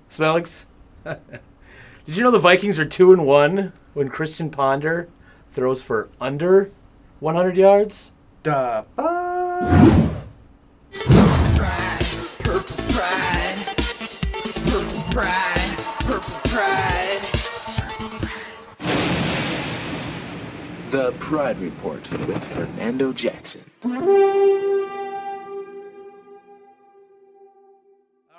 Smelligs? Did you know the Vikings are 2-1 when Christian Ponder throws for under 100 yards? Duh. Purple pride, purple pride, purple pride. The Pride Report with Fernando Jackson. All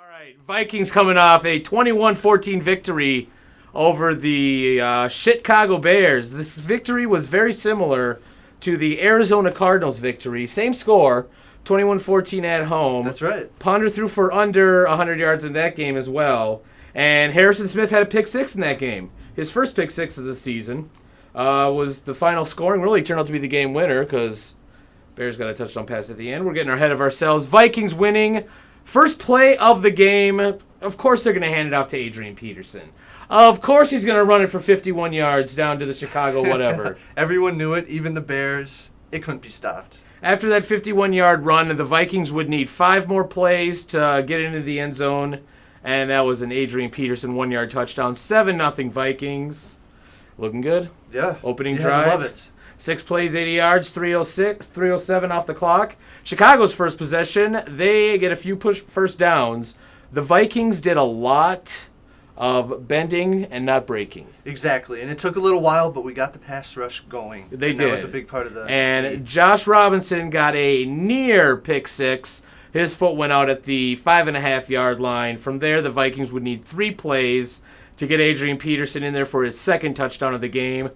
right, Vikings coming off a 21-14 victory over the Chicago Bears. This victory was very similar to the Arizona Cardinals victory. Same score, 21-14 at home. That's right. Ponder threw for under 100 yards in that game as well. And Harrison Smith had a pick six in that game. His first pick six of the season was the final scoring. Really turned out to be the game winner because Bears got a touchdown pass at the end. We're getting ahead of ourselves. Vikings winning. First play of the game. Of course they're going to hand it off to Adrian Peterson. Of course he's going to run it for 51 yards down to the Chicago whatever. Everyone knew it, even the Bears. It couldn't be stopped. After that 51-yard run, the Vikings would need 5 more plays to get into the end zone, and that was an Adrian Peterson 1-yard touchdown. 7-0 Vikings. Looking good. Yeah. Opening you drive. Love it. 6 plays, 80 yards, 3:07 off the clock. Chicago's first possession, they get a few first downs. The Vikings did a lot of bending and not breaking. Exactly, and it took a little while, but we got the pass rush going. They did. That was a big part of the And team. Josh Robinson got a near pick six. His foot went out at the 5.5-yard line. From there, the Vikings would need 3 plays to get Adrian Peterson in there for his second touchdown of the game.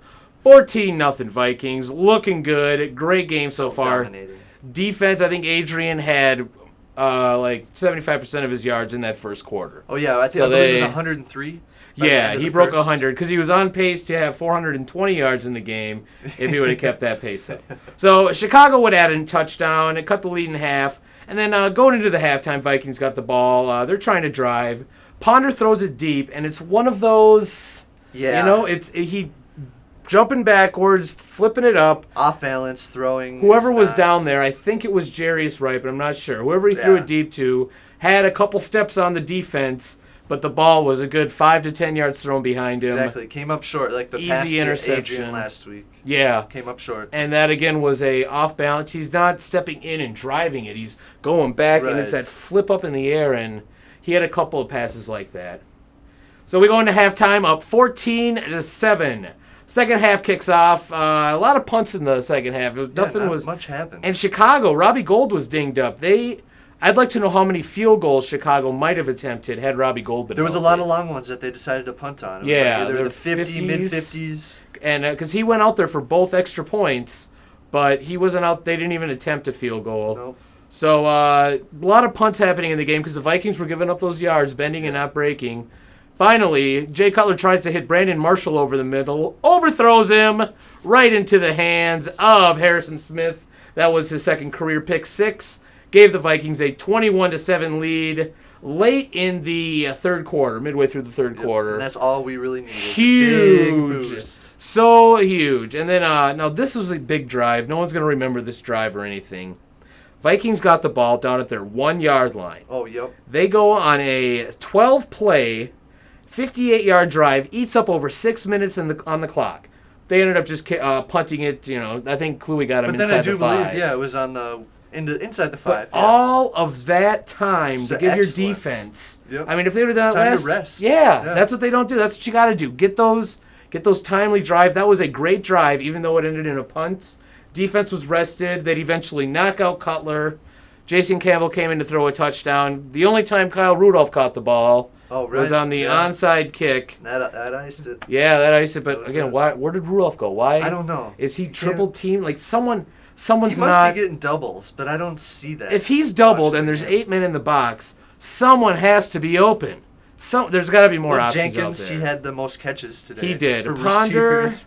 14-0 Vikings. Looking good. Great game so far. Dominating. Defense, I think Adrian had like 75% of his yards in that first quarter. Oh, yeah, I believe it was 103. by the Yeah, end of he the broke first. 100 because he was on pace to have 420 yards in the game if he would have kept that pace up. So Chicago would add a touchdown and cut the lead in half. And then going into the halftime, Vikings got the ball. They're trying to drive. Ponder throws it deep, and it's one of those, Yeah. you know, he jumping backwards, flipping it up. Off balance, throwing. Whoever is was not- down there, I think it was Jarius Wright, but I'm not sure. Whoever he threw Yeah. it deep to had a couple steps on the defense, but the ball was a good 5 to 10 yards thrown behind him. Exactly. Came up short, like the Easy pass to interception. Adrian last week. Yeah. Came up short. And that, again, was a off balance. He's not stepping in and driving it. He's going back, and it's Right. that flip up in the air, and he had a couple of passes like that. So we go into halftime up 14-7. Second half kicks off. A lot of punts in the second half. Nothing not was much happened. And Chicago, Robbie Gould was dinged up. I'd like to know how many field goals Chicago might have attempted had Robbie Gould been There was a healthy. lot of long ones that they decided to punt on. It was Yeah, like either they're the 50, 50s. mid-50s. And because he went out there for both extra points, but he wasn't out. They didn't even attempt a field goal. Nope. So a lot of punts happening in the game because the Vikings were giving up those yards, bending and not breaking. Finally, Jay Cutler tries to hit Brandon Marshall over the middle, overthrows him right into the hands of Harrison Smith. That was his second career pick six. Gave the Vikings a 21-7 lead late in the third quarter, midway through the third quarter. And that's all we really needed. Big Huge. boost. So huge. And then, now this was a big drive. No one's going to remember this drive or anything. Vikings got the ball down at their 1-yard line. Oh, yep. They go on a 12-play, 58-yard drive, eats up over 6 minutes on the clock. They ended up just punting it, I think Kluwe got him But then inside I do the 5. believe, it was on the inside the 5. But all of that time So to give your excellent. defense. Yep. I mean, if they would have done it Time to last, rest. Yeah, Yeah. that's what they don't do. That's what you got to do. Get those timely drive. That was a great drive, even though it ended in a punt. Defense was rested. They'd eventually knock out Cutler. Jason Campbell came in to throw a touchdown. The only time Kyle Rudolph caught the ball was on the onside kick. That iced it. Yeah, that iced it. But That was again, it. where did Rudolph go? Why? I don't know. Is he You triple can't- team? Like someone's He must not. be getting doubles, but I don't see that. If he's doubled watching and the there's game. 8 men in the box, someone has to be open. There's got to be more Well, options Jenkins, out there. he had the most catches today. He did. For Ponder receivers.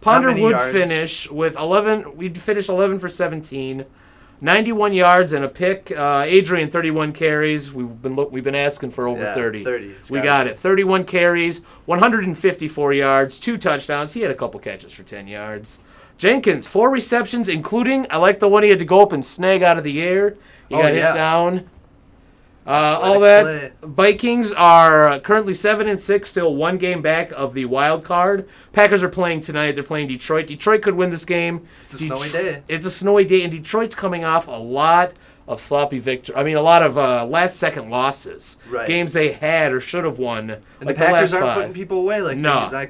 Ponder Not many would yards. finish with 11. We'd finish 11 for 17, 91 yards and a pick. Adrian 31 carries. We've been asking for over Yeah, 30. 30. It's We gotta got be. it. 31 carries, 154 yards, 2 touchdowns. He had a couple catches for 10 yards. Jenkins 4 receptions, including I like the one he had to go up and snag out of the air. He got hit down. All that. Vikings are currently 7-6, still one game back of the wild card. Packers are playing tonight. They're playing Detroit. Detroit could win this game. It's a snowy day. It's a snowy day, and Detroit's coming off a lot of sloppy victory. I mean, a lot of last-second losses. Right. Games they had or should have won. And like the Packers the last aren't 5. putting people away like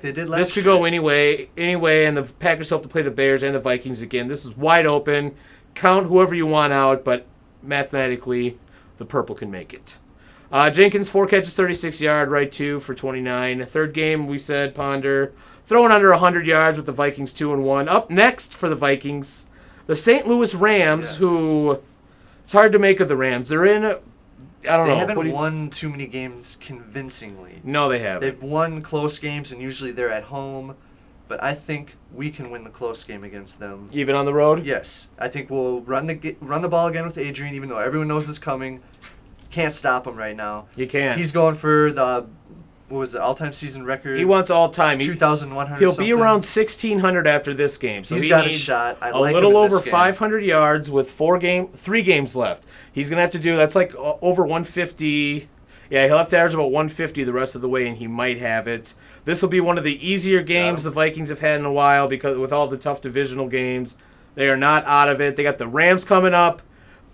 they did last year. This could go anyway, and the Packers still have to play the Bears and the Vikings again. This is wide open. Count whoever you want out, but mathematically, the purple can make it. Jenkins, 4 catches, 36-yard, right 2 for 29. Third game, we said, Ponder, throwing under 100 yards with the Vikings 2-1. Up next for the Vikings, the St. Louis Rams, who it's hard to make of the Rams. They're in, I don't know. They haven't won too many games convincingly. No, they haven't. They've won close games, and usually they're at home. But I think we can win the close game against them. Even on the road? Yes. I think we'll run the ball again with Adrian, even though everyone knows it's coming. Can't stop him right now. You can't. He's going for the, all-time season record? He wants all-time. 2,100 He'll something. be around 1,600 after this game. So He's he got a needs shot. I a like little him in over this game. 500 yards with 3 games left. He's going to have to do, that's like over 150. Yeah, he'll have to average about 150 the rest of the way, and he might have it. This will be one of the easier games the Vikings have had in a while because with all the tough divisional games. They are not out of it. They got the Rams coming up.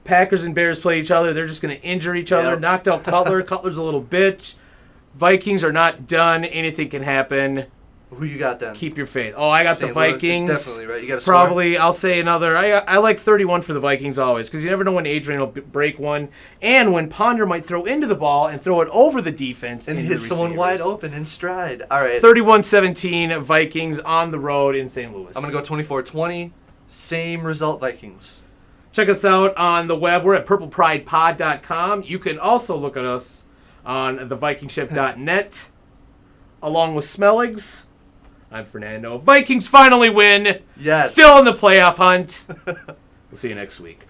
Packers and Bears play each other. They're just going to injure each other. Yep. Knocked out Cutler. Cutler's a little bitch. Vikings are not done. Anything can happen. Who you got then? Keep your faith. Oh, I got St. the Vikings. Louis, definitely, right? You got a Probably, I'll say another. I like 31 for the Vikings always because you never know when Adrian will break one and when Ponder might throw into the ball and throw it over the defense and into hit the someone wide receivers. open in stride. All right. 31-17 Vikings on the road in St. Louis. I'm going to go 24-20. Same result, Vikings. Check us out on the web. We're at purplepridepod.com. You can also look at us on thevikingship.net along with Smelligs. I'm Fernando. Vikings finally win. Yes. Still in the playoff hunt. We'll see you next week.